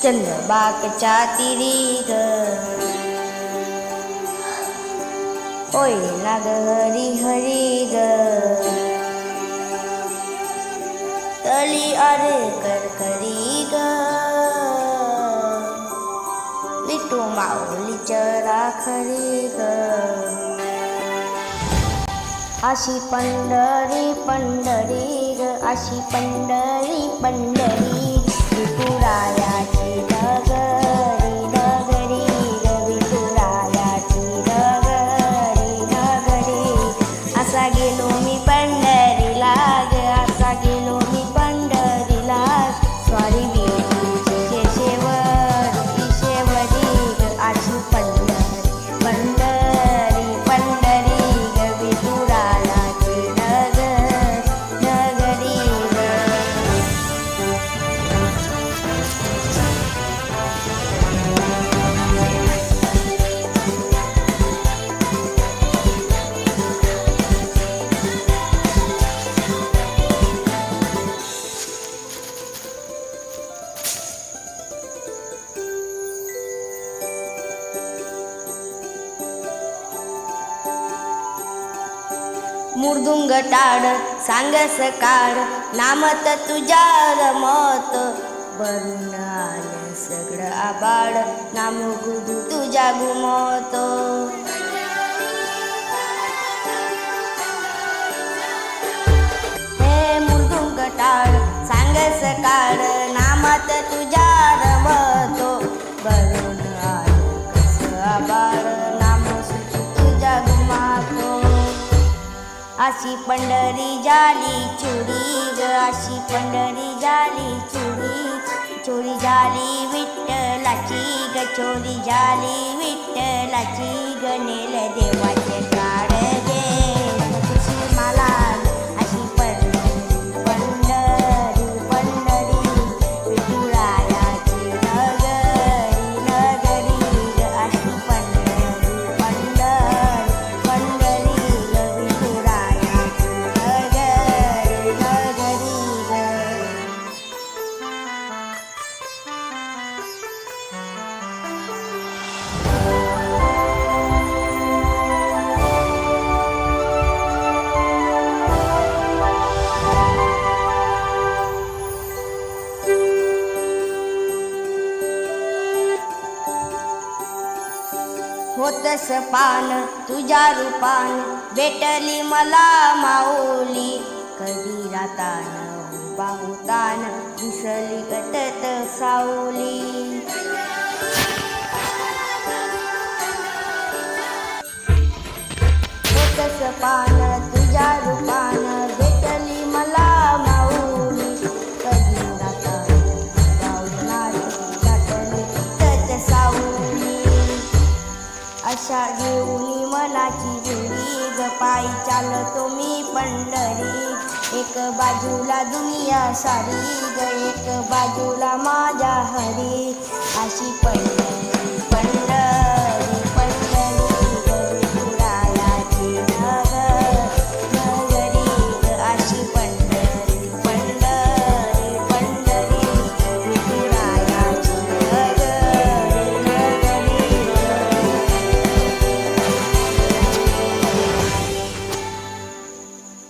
चंद्रबागच्या तिरी ग होय ना ग हरी हरी ग तळी अरे करकरी ग लिटू माऊलीच्या राखरी ग अशी पंढरी पंढरी ग अशी पंढरी पंढरी विठुरायाची नगरी नगरी ग विठुरायाची नगरी नगरी असा गेलो मी पंढरीला ग असा गेलो मी पंढरीला स्वारी विठूची शेषेवर ईशेवरी ग अशी पंढरी पंढरी पंढरी ग विठुरायाची नगरी ग मुर्दुंग टाळ सांगस काढ नामत तुझ्या रमत भरून आलं सगळं आबाळ नाम गुदू तुझ्या घुमत हे मुर्दुंग टाळ सांगस काढ नामत तुझ्या रमत भरून आलं कसं आबाळ नाम तुझ्या घुमातो अशी पंढरी झाली चोरी ग अशी पंढरी झाली चोरी चोरी झाली विठ्ठलाची ग चोरी झाली विठ्ठलाची ग नेल देवाचे गाडगे तुझी मला अशी पंढरी पंढरी पंढरी विठुरायाची नगरी नगरी ग अशी पंढरी पंढरी पंढरी ग विठुरायाची नगरी नगरी ग होतस पान तुझ्या रूपान भेटली मला माऊली कधी रातान बाहुतान दिसली गटत सावली होतस पान तुझ्या रूपान भेटली मला माऊली कधी रातान बाहुतान दिसली गटत सावली अशा घेऊनी मनाची जुळी ग पायी चालतो मी पंढरी एक बाजूला दुनिया सारी ग एक बाजूला माझ्या हरी अशी पंढरी